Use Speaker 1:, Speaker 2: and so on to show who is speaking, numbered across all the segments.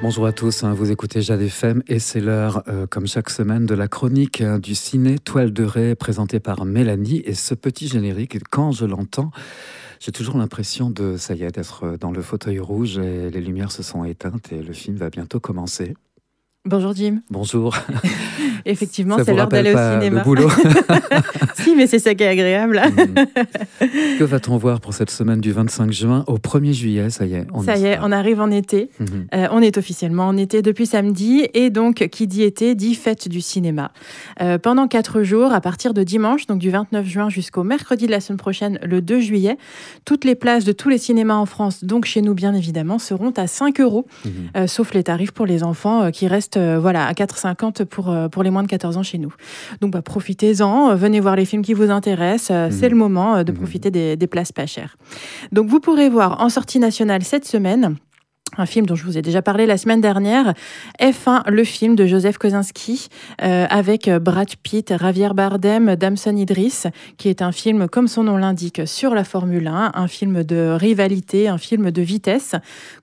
Speaker 1: Bonjour à tous, vous écoutez Jade FM et c'est l'heure, comme chaque semaine, de la chronique du ciné Toile de Raie présentée par Mélanie. Et ce petit générique, quand je l'entends, j'ai toujours l'impression ça y est, d'être dans le fauteuil rouge et les lumières se sont éteintes et le film va bientôt commencer.
Speaker 2: Bonjour Jim.
Speaker 1: Bonjour.
Speaker 2: Effectivement, c'est l'heure d'aller au cinéma.
Speaker 1: Le boulot.
Speaker 2: Si, mais c'est ça qui est agréable.
Speaker 1: Que va-t-on voir pour cette semaine du 25 juin au 1er juillet? Ça y est,
Speaker 2: on arrive en été. On est officiellement en été depuis samedi. Et donc, qui dit été, dit fête du cinéma. Pendant 4 jours, à partir de dimanche, donc du 29 juin jusqu'au mercredi de la semaine prochaine, le 2 juillet, toutes les places de tous les cinémas en France, donc chez nous bien évidemment, seront à 5 €, sauf les tarifs pour les enfants qui restent à 4,50 € pour les moins de 14 ans chez nous. Donc profitez-en, venez voir les films qui vous intéressent, c'est le moment de profiter des places pas chères. Donc vous pourrez voir en sortie nationale cette semaine un film dont je vous ai déjà parlé la semaine dernière, F1, le film de Joseph Kosinski, avec Brad Pitt, Javier Bardem, Damson Idris, qui est un film, comme son nom l'indique, sur la Formule 1, un film de rivalité, un film de vitesse,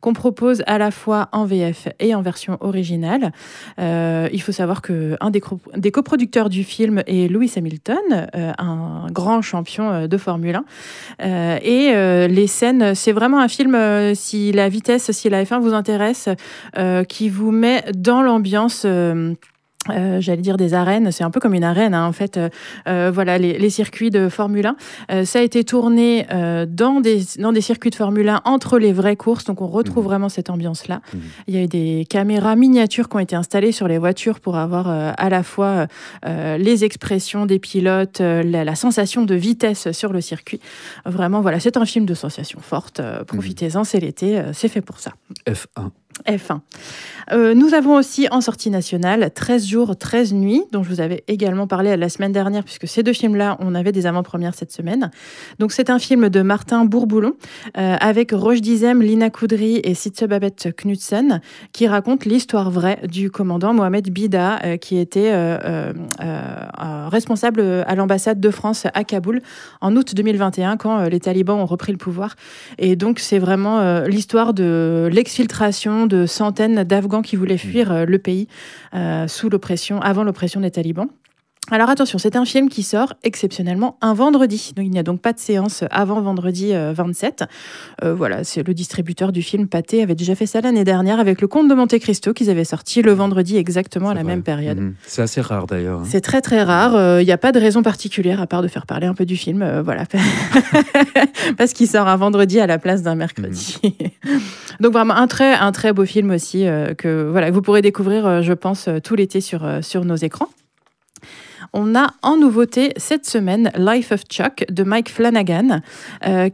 Speaker 2: qu'on propose à la fois en VF et en version originale. Il faut savoir qu'un des coproducteurs du film est Lewis Hamilton, un grand champion de Formule 1. Les scènes, c'est vraiment un film, si la vitesse, si la F1 vous intéresse, qui vous met dans l'ambiance j'allais dire des arènes, c'est un peu comme une arène en fait, les circuits de Formule 1. Ça a été tourné dans des circuits de Formule 1 entre les vraies courses, donc on retrouve vraiment cette ambiance-là. Il y a eu des caméras miniatures qui ont été installées sur les voitures pour avoir à la fois les expressions des pilotes, la sensation de vitesse sur le circuit. Vraiment, c'est un film de sensation forte. Profitez-en, c'est l'été, c'est fait pour ça. F1. Nous avons aussi en sortie nationale 13 jours, 13 nuits, dont je vous avais également parlé la semaine dernière, puisque ces 2 films-là, on avait des avant-premières cette semaine. Donc c'est un film de Martin Bourboulon, avec Roche Dizem, Lina Koudry et Sitze Babette Knudsen, qui raconte l'histoire vraie du commandant Mohamed Bida, qui était responsable à l'ambassade de France à Kaboul en août 2021, quand les talibans ont repris le pouvoir. Et donc c'est vraiment l'histoire de l'exfiltration de centaines d'Afghans qui voulaient fuir le pays avant l'oppression des talibans. Alors attention, c'est un film qui sort exceptionnellement un vendredi. Donc, il n'y a donc pas de séance avant vendredi 27. C'est le distributeur du film Pathé avait déjà fait ça l'année dernière avec Le Comte de Monte Cristo qu'ils avaient sorti le vendredi exactement à la même période.
Speaker 1: C'est assez rare d'ailleurs.
Speaker 2: C'est très très rare. Il n'y a pas de raison particulière à part de faire parler un peu du film. Parce qu'il sort un vendredi à la place d'un mercredi. Donc vraiment un très beau film aussi que vous pourrez découvrir, je pense, tout l'été sur nos écrans. On a en nouveauté cette semaine Life of Chuck de Mike Flanagan,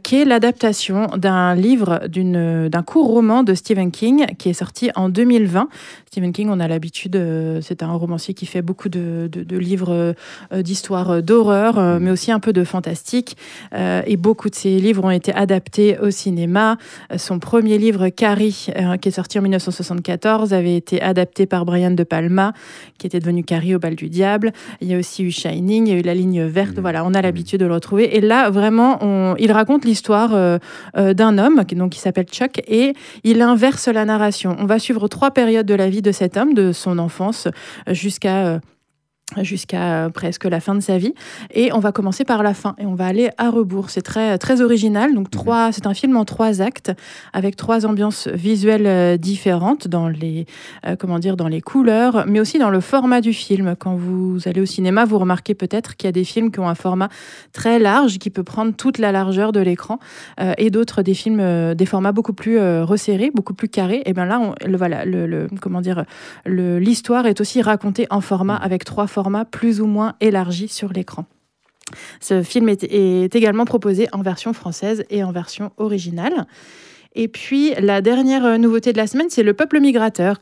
Speaker 2: qui est l'adaptation d'un livre, d'un court roman de Stephen King qui est sorti en 2020. Stephen King, on a l'habitude, c'est un romancier qui fait beaucoup de livres d'histoires d'horreur, mais aussi un peu de fantastique. Et beaucoup de ses livres ont été adaptés au cinéma. Son premier livre, Carrie, qui est sorti en 1974, avait été adapté par Brian De Palma, qui était devenu Carrie au bal du diable. Il y a aussi eu Shining, il y a eu La Ligne verte. On a l'habitude de le retrouver. Et là, vraiment, il raconte l'histoire d'un homme qui s'appelle Chuck, et il inverse la narration. On va suivre 3 périodes de la vie de cet homme, de son enfance jusqu'à presque la fin de sa vie. Et on va commencer par la fin et on va aller à rebours. C'est très, très original. Donc, c'est un film en 3 actes avec 3 ambiances visuelles différentes dans les couleurs, mais aussi dans le format du film. Quand vous allez au cinéma, vous remarquez peut-être qu'il y a des films qui ont un format très large qui peut prendre toute la largeur de l'écran, et d'autres des films, des formats beaucoup plus resserrés, beaucoup plus carrés. Et bien là, l'histoire est aussi racontée en format avec 3 formats plus ou moins élargis sur l'écran. Ce film est également proposé en version française et en version originale. Et puis, la dernière nouveauté de la semaine, c'est Le Peuple migrateur.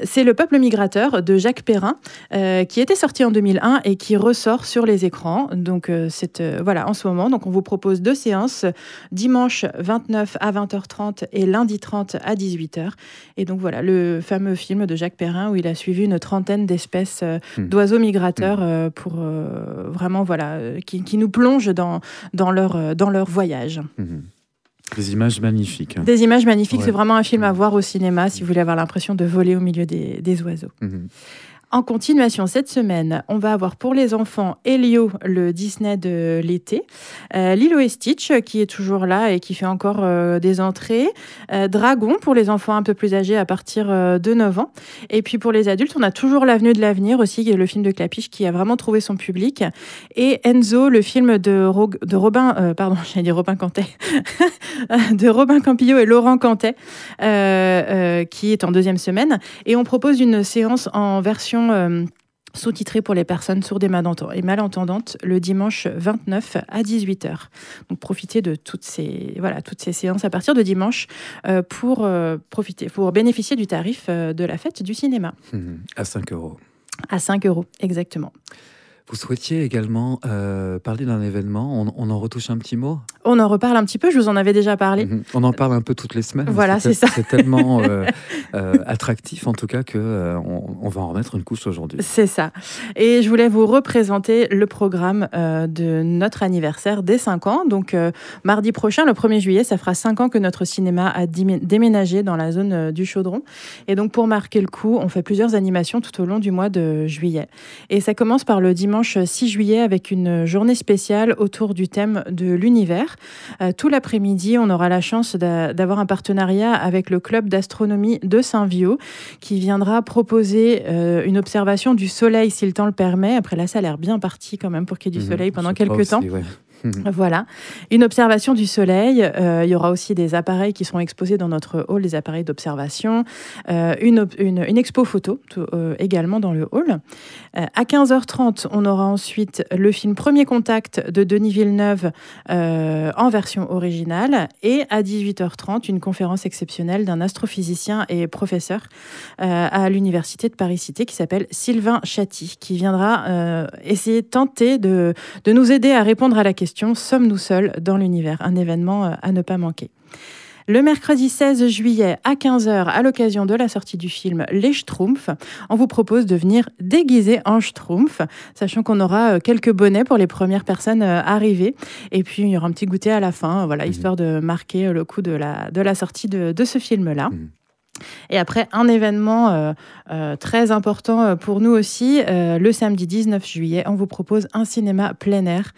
Speaker 2: C'est Le Peuple migrateur de Jacques Perrin, qui était sorti en 2001 et qui ressort sur les écrans. Donc, en ce moment. Donc, on vous propose 2 séances, dimanche 29 à 20h30 et lundi 30 à 18h. Et donc, le fameux film de Jacques Perrin où il a suivi une 30aine d'espèces d'oiseaux migrateurs pour qui nous plongent dans leur voyage.
Speaker 1: Des images magnifiques.
Speaker 2: Des images magnifiques, c'est vraiment un film à voir au cinéma si vous voulez avoir l'impression de voler au milieu des oiseaux. En continuation, cette semaine, on va avoir pour les enfants Elio, le Disney de l'été, Lilo et Stitch, qui est toujours là et qui fait encore des entrées, Dragon pour les enfants un peu plus âgés à partir de 9 ans. Et puis pour les adultes, on a toujours L'Avenue de l'Avenir aussi, qui est le film de Clapiche qui a vraiment trouvé son public. Et Enzo, le film de Robin Cantet, de Robin Campillo et Laurent Cantet, qui est en deuxième semaine. Et on propose une séance en version sous-titrée pour les personnes sourdes et malentendantes le dimanche 29 à 18h. Donc profitez de toutes ces séances à partir de dimanche pour bénéficier du tarif de la fête du cinéma.
Speaker 1: À 5 €.
Speaker 2: À 5 €, exactement.
Speaker 1: Vous souhaitiez également parler d'un événement. On en retouche un petit mot?
Speaker 2: On en reparle un petit peu, je vous en avais déjà parlé.
Speaker 1: On en parle un peu toutes les semaines.
Speaker 2: Voilà, c'est ça.
Speaker 1: C'est tellement attractif, en tout cas, qu'on va en remettre une couche aujourd'hui.
Speaker 2: C'est ça. Et je voulais vous représenter le programme de notre anniversaire des 5 ans. Donc, mardi prochain, le 1er juillet, ça fera 5 ans que notre cinéma a déménagé dans la zone du Chaudron. Et donc, pour marquer le coup, on fait plusieurs animations tout au long du mois de juillet. Et ça commence par le dimanche 6 juillet avec une journée spéciale autour du thème de l'univers. Tout l'après-midi, on aura la chance d'avoir un partenariat avec le club d'astronomie de Saint-Viaud qui viendra proposer une observation du soleil si le temps le permet. Après là, ça a l'air bien parti quand même pour qu'il y ait du soleil pendant quelques temps. Ouais. Voilà, une observation du soleil. Il y aura aussi des appareils qui seront exposés dans notre hall, des appareils d'observation, une expo photo également dans le hall. À 15h30, on aura ensuite le film Premier Contact de Denis Villeneuve en version originale, et à 18h30, une conférence exceptionnelle d'un astrophysicien et professeur à l'université de Paris-Cité qui s'appelle Sylvain Chaty, qui viendra tenter de nous aider à répondre à la question: sommes-nous seuls dans l'univers? Un événement à ne pas manquer. Le mercredi 16 juillet à 15h, à l'occasion de la sortie du film Les Schtroumpfs, on vous propose de venir déguiser en Schtroumpf, sachant qu'on aura quelques bonnets pour les premières personnes arrivées. Et puis, il y aura un petit goûter à la fin, histoire de marquer le coup de la sortie de ce film-là. Et après, un événement très important pour nous aussi, le samedi 19 juillet, on vous propose un cinéma plein air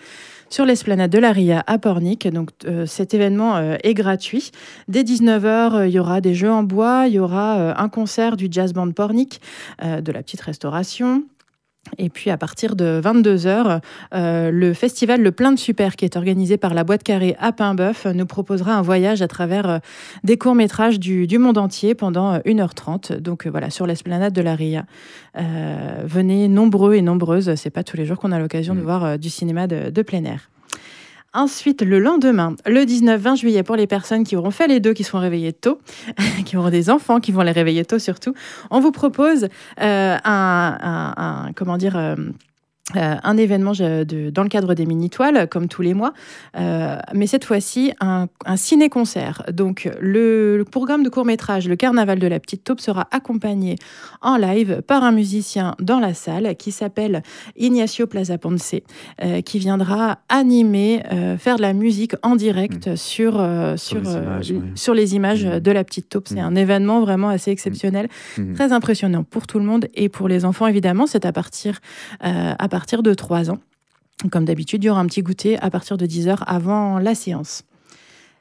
Speaker 2: sur l'esplanade de la Ria à Pornic. Donc, cet événement est gratuit. Dès 19h, il y aura des jeux en bois, il y aura un concert du jazz band Pornic, de la petite restauration. Et puis, à partir de 22h, le festival Le Plein de Super, qui est organisé par la Boîte Carrée à Paimboeuf, nous proposera un voyage à travers des courts-métrages du monde entier pendant 1h30. Donc voilà, sur l'esplanade de la Ria. Venez nombreux et nombreuses. C'est pas tous les jours qu'on a l'occasion de voir du cinéma de plein air. Ensuite, le lendemain, le 19-20 juillet, pour les personnes qui auront fait les deux, qui seront réveillées tôt, qui auront des enfants qui vont les réveiller tôt surtout, on vous propose un événement dans le cadre des Mini-Toiles, comme tous les mois, mais cette fois-ci, un ciné-concert. Donc, le programme de court-métrage, le Carnaval de la Petite Taupe, sera accompagné en live par un musicien dans la salle qui s'appelle Ignacio Plaza Ponce, qui viendra animer, faire de la musique en direct sur les images de la Petite Taupe. C'est un événement vraiment assez exceptionnel, très impressionnant pour tout le monde et pour les enfants, évidemment. C'est à partir de 3 ans. Comme d'habitude, il y aura un petit goûter à partir de 10h avant la séance.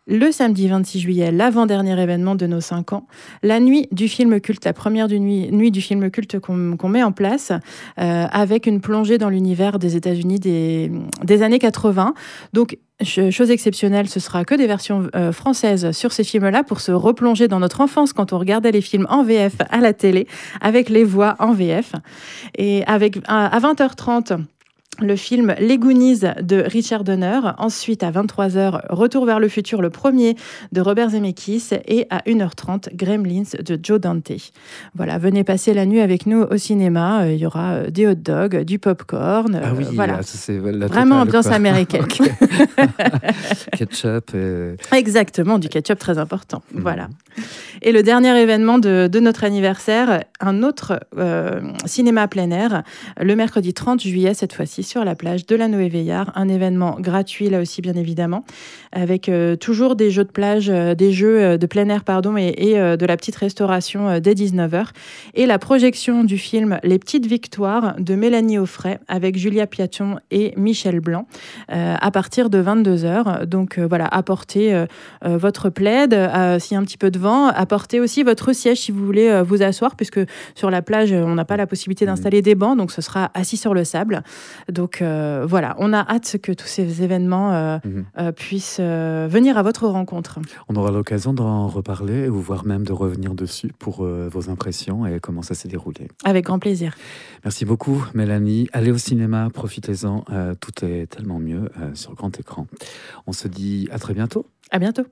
Speaker 2: Le samedi 26 juillet, l'avant-dernier événement de nos 5 ans, la nuit du film culte, la première nuit du film culte qu'on met en place, avec une plongée dans l'univers des États-Unis des années 80. Donc, chose exceptionnelle, ce sera que des versions françaises sur ces films-là pour se replonger dans notre enfance quand on regardait les films en VF à la télé, avec les voix en VF. Et à 20h30, le film Les Goonies de Richard Donner. Ensuite, à 23h, Retour vers le futur, le premier de Robert Zemeckis. Et à 1h30, Gremlins de Joe Dante. Voilà, venez passer la nuit avec nous au cinéma. Il y aura des hot dogs, du popcorn.
Speaker 1: Ah oui,
Speaker 2: voilà.
Speaker 1: C'est la
Speaker 2: vraiment
Speaker 1: totale,
Speaker 2: ambiance américaine.
Speaker 1: Ketchup.
Speaker 2: Exactement, du ketchup très important. Voilà. Et le dernier événement de notre anniversaire, un autre cinéma plein air, le mercredi 30 juillet, cette fois-ci sur la plage de la Noé-Veillard. Un événement gratuit, là aussi, bien évidemment, avec toujours des jeux de plage, des jeux de plein air, et de la petite restauration dès 19h. Et la projection du film Les Petites Victoires de Mélanie Offray avec Julia Piaton et Michel Blanc à partir de 22h. Donc voilà, apportez votre plaid s'il y a un petit peu de vent, apportez aussi votre siège si vous voulez vous asseoir, puisque sur la plage, on n'a pas la possibilité d'installer des bancs, donc ce sera assis sur le sable. Donc voilà, on a hâte que tous ces événements puissent venir à votre rencontre.
Speaker 1: On aura l'occasion d'en reparler ou voire même de revenir dessus pour vos impressions et comment ça s'est déroulé.
Speaker 2: Avec grand plaisir.
Speaker 1: Merci beaucoup Mélanie. Allez au cinéma, profitez-en, tout est tellement mieux sur grand écran. On se dit à très bientôt.
Speaker 2: À bientôt.